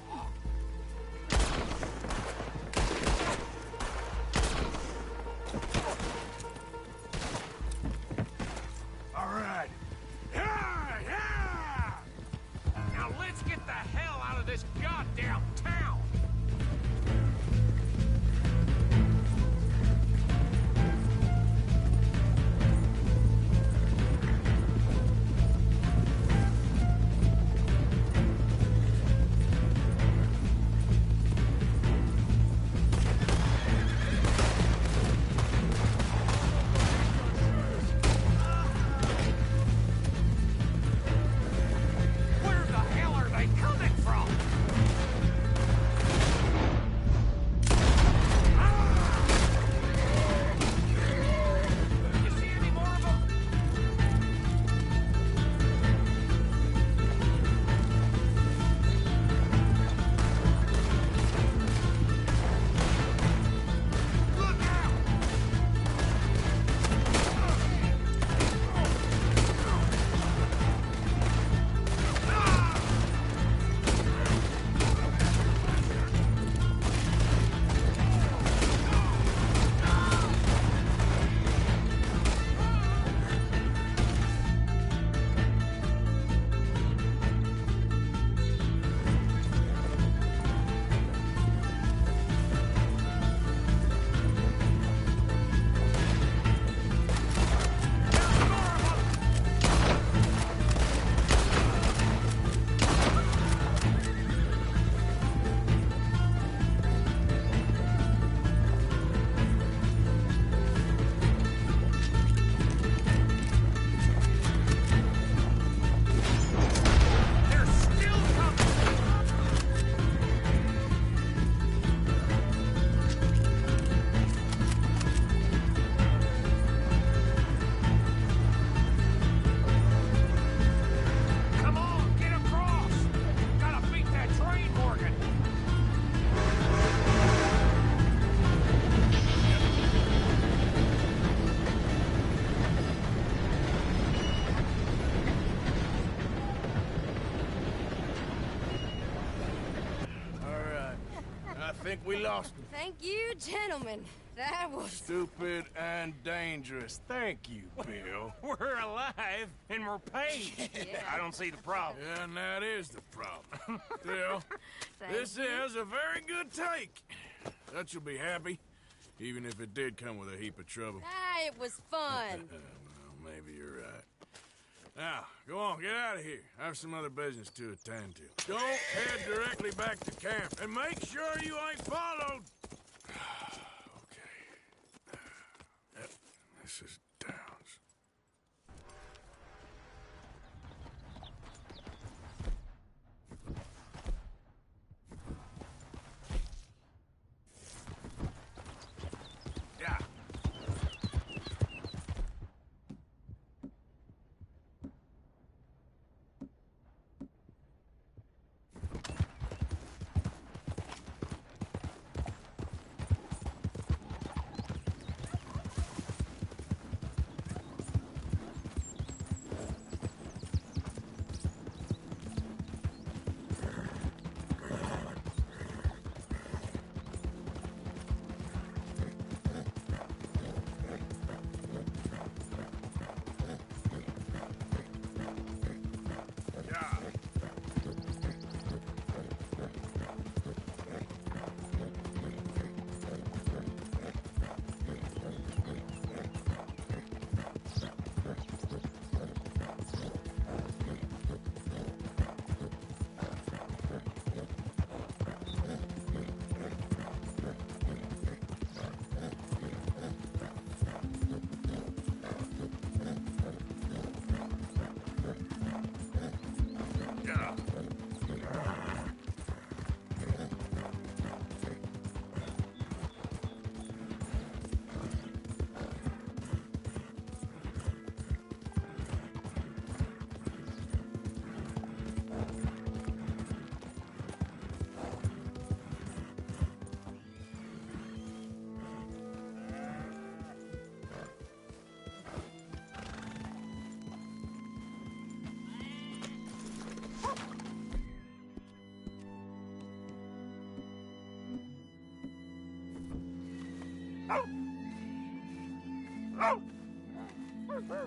S3: think we lost him.
S5: Thank you, gentlemen. That was...
S3: Stupid and dangerous. Thank you, Bill.
S14: We're alive and we're paid.
S5: Yeah.
S14: I don't see the problem.
S3: Yeah, and that is the problem. Still, this is a very good take. That you'll be happy, even if it did come with a heap of trouble.
S5: Ah, it was fun.
S3: Well, maybe you're right. Now, go on, get out of here. I have some other business to attend to. Don't head directly back to camp, and make sure you ain't followed. Okay. Yep, this is Downs. Yeah.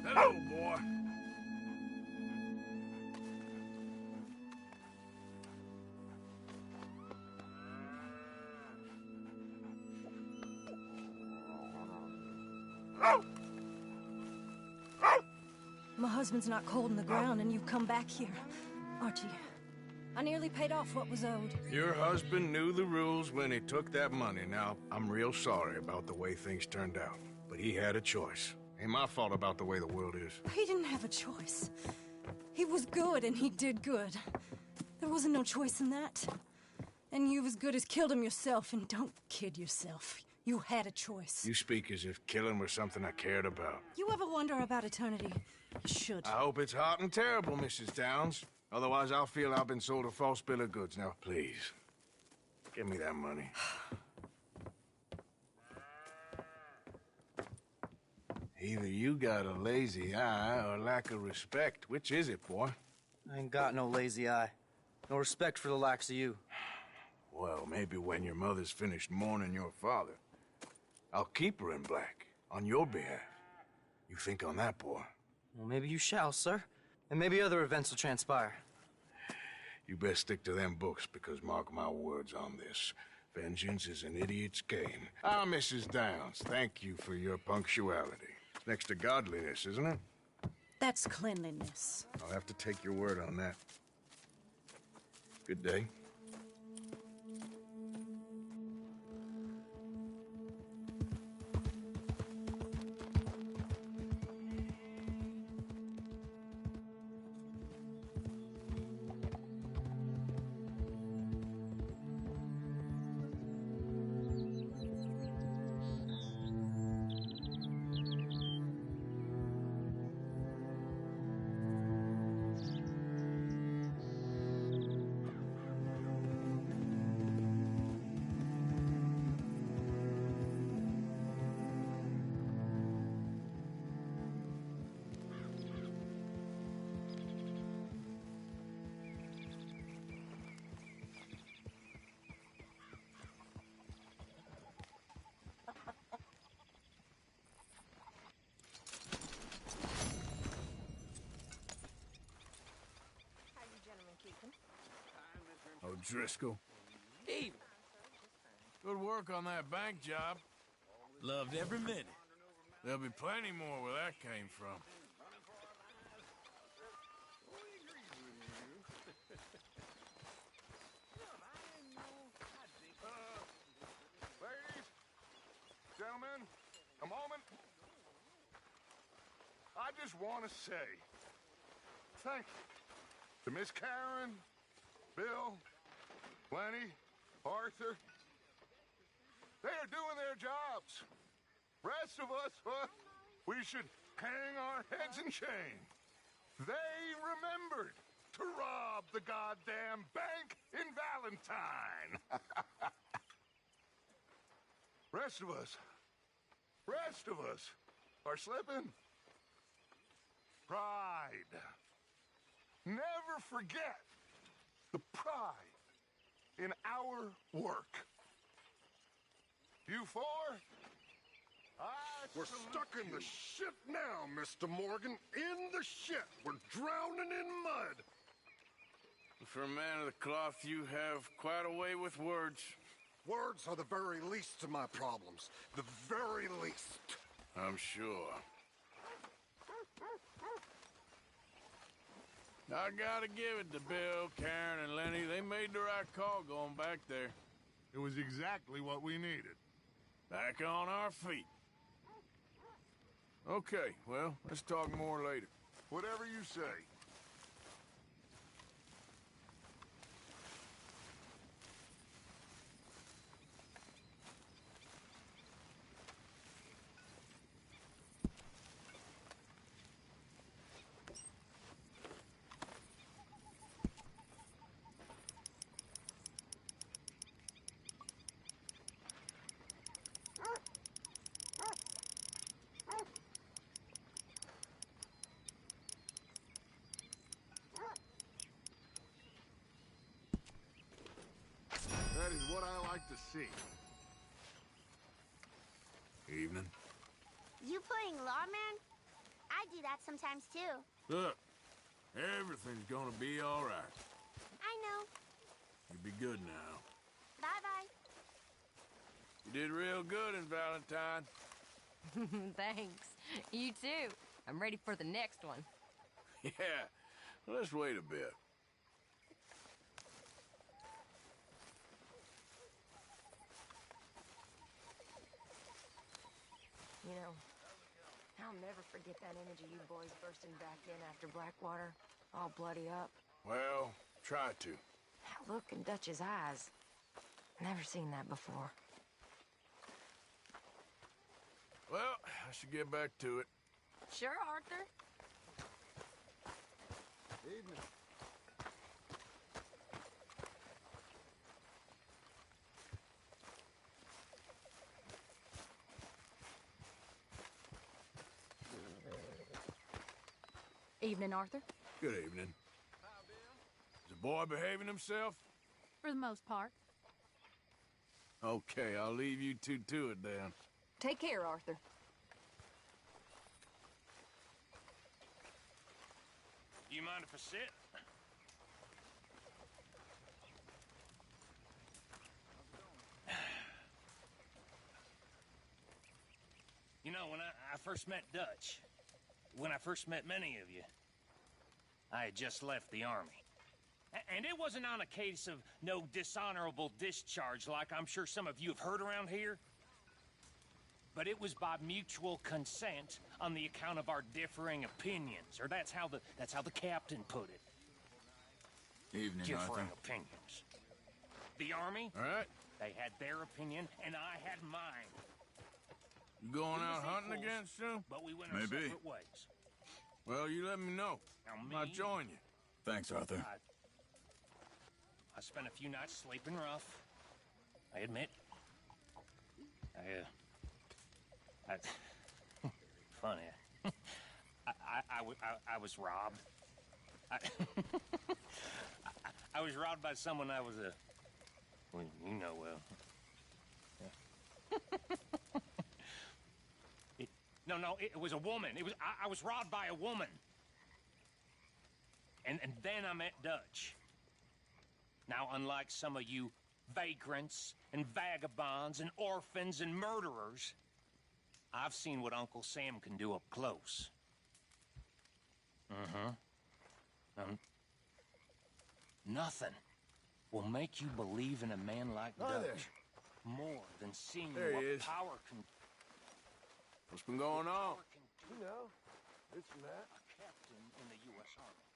S3: Hello, boy.
S9: My husband's not cold in the ground, and you've come back here. Archie, I nearly paid off what was owed.
S3: Your husband knew the rules when he took that money. Now, I'm real sorry about the way things turned out. But he had a choice. Ain't my fault about the way the world is.
S9: He didn't have a choice. He was good, and he did good. There wasn't no choice in that. And you've as good as killed him yourself, and don't kid yourself. You had a choice.
S3: You speak as if killing was something I cared about.
S9: You ever wonder about eternity? You should.
S3: I hope it's hot and terrible, Mrs. Downs. Otherwise, I'll feel I've been sold a false bill of goods. Now, please, give me that money. Either you got a lazy eye or lack of respect. Which is it, boy?
S15: I ain't got no lazy eye. No respect for the likes of you.
S3: Well, maybe when your mother's finished mourning your father, I'll keep her in black, on your behalf. You think on that, boy?
S15: Well, maybe you shall, sir. And maybe other events will transpire.
S3: You best stick to them books, because mark my words on this. Vengeance is an idiot's game. Ah, Mrs. Downs, thank you for your punctuality. It's next to godliness, isn't it?
S9: That's cleanliness.
S3: I'll have to take your word on that. Good day. Driscoll.
S14: Evening.
S3: Good work on that bank job.
S14: Loved every minute.
S3: There'll be plenty more where that came from.
S1: Ladies, gentlemen, a moment. I just want to say thank you to Miss Karen, Bill, Lenny, Arthur. They are doing their jobs. Rest of us, we should hang our heads in shame. They remembered to rob the goddamn bank in Valentine. Rest of us are slipping. Pride. Never forget the pride in our work. You four,
S17: We're stuck in the shit now, Mr. Morgan. In the shit. We're drowning in mud.
S3: For a man of the cloth, you have quite a way with words.
S17: Words are the very least of my problems. The very least.
S3: I'm sure. I gotta give it to Bill, Karen, and Lenny. They made the right call going back there.
S1: It was exactly what we needed.
S3: Back on our feet. Okay, well, let's talk more later.
S1: Whatever you say. That is what I like to see.
S3: Evening.
S18: You playing lawman? I do that sometimes too.
S3: Look, everything's gonna be all right.
S18: I know.
S3: You'll be good now.
S18: Bye-bye.
S3: You did real good in Valentine.
S11: Thanks. You too. I'm ready for the next one.
S3: Yeah, let's wait a bit.
S11: You know, I'll never forget that image of you boys bursting back in after Blackwater, all bloody up.
S3: Well, try to.
S11: That look in Dutch's eyes. Never seen that before.
S3: Well, I should get back to it.
S11: Sure, Arthur.
S1: Evening.
S19: Evening, Arthur.
S3: Good evening. Is the boy behaving himself?
S19: For the most part.
S3: Okay, I'll leave you two to it then.
S11: Take care, Arthur.
S14: Do you mind if I sit? You know, when I first met Dutch, when I first met many of you, I had just left the Army. And it wasn't on a case of no dishonorable discharge like I'm sure some of you have heard around here. But it was by mutual consent on the account of our differing opinions, or that's how the captain put it.
S20: Evening,
S14: Differing
S20: Arthur.
S14: opinions. The Army,
S3: All right.
S14: they had their opinion, and I had mine.
S3: You going
S14: We
S3: out
S14: was
S3: hunting
S14: equals,
S3: again soon?
S14: But we went our
S20: Maybe.
S14: separate ways.
S3: Well, you let me know.
S14: Now,
S3: I'll
S14: me,
S3: join you.
S20: Thanks, Arthur.
S14: I spent a few nights sleeping rough. I admit. Funny. I was robbed. I was robbed by someone I was well, you know well. No, it was a woman. I was robbed by a woman. And then I met Dutch. Now, unlike some of you vagrants and vagabonds and orphans and murderers, I've seen what Uncle Sam can do up close. Nothing will make you believe in a man like
S3: Hi there.
S14: Dutch more than seeing
S3: There he
S14: what
S3: is.
S14: power can...
S3: What's been going on?
S17: You know, it's Matt.
S14: A captain in the U.S. Army.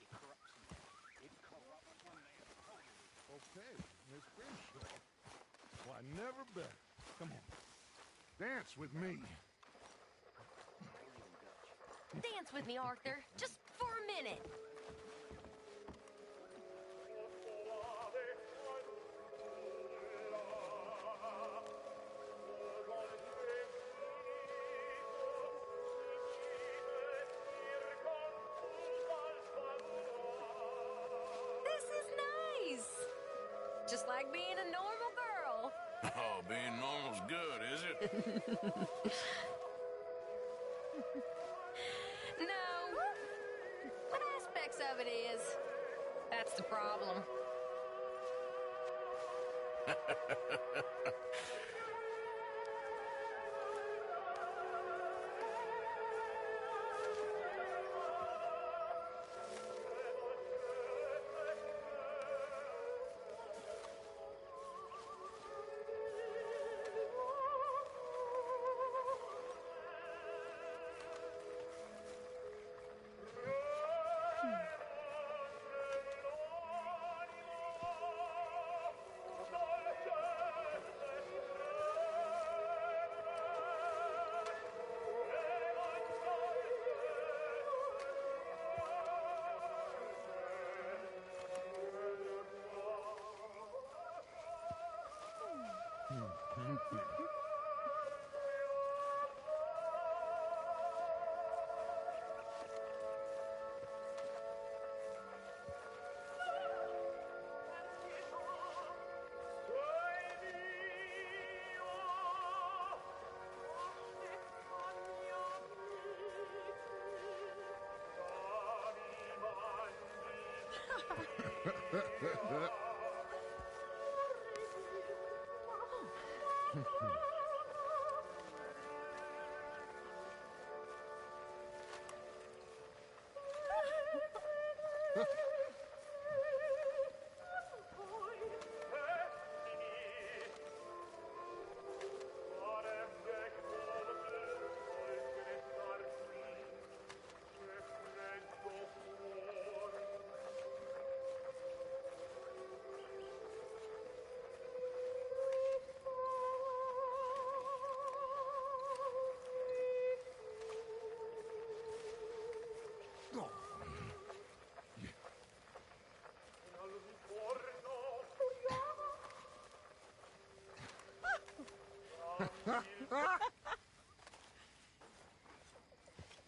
S14: It corrupts him. It corrupts one man totally.
S1: Okay, Miss Grimshaw. Why, never better. Come on. Dance with me.
S11: Dance with me, Arthur. Just for a minute. This is nice. Just like being a normal girl.
S3: Oh, being normal's good, is it?
S11: No. What aspects of it is? That's the problem.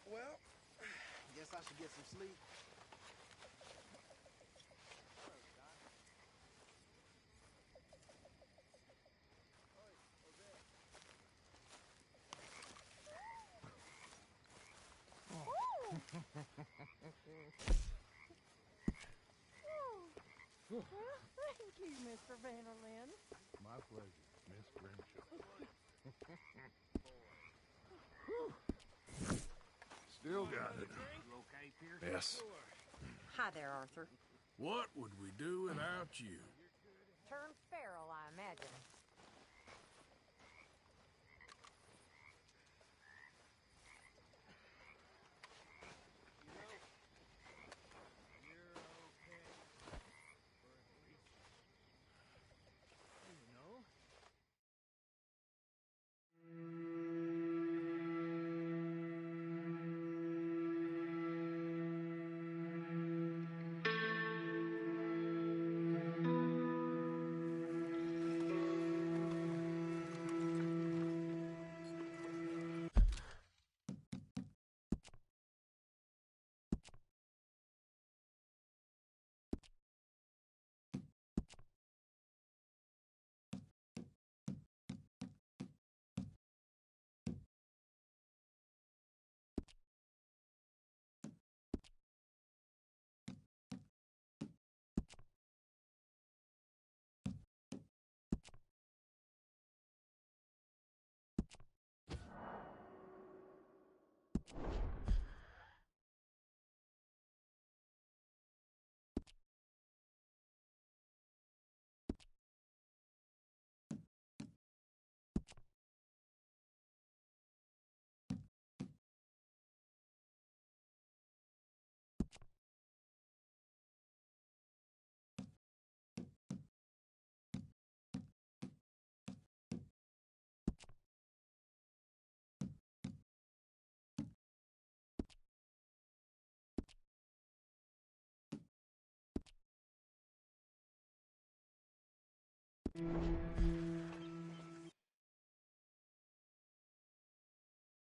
S10: Well, guess I should get some sleep.
S9: Well, thank you, Mr. Vanderlyn.
S1: My pleasure, Miss Grimshaw. Still got it.
S3: Yes.
S4: Hi there, Arthur.
S3: What would we do without you?
S4: Turn feral, I imagine.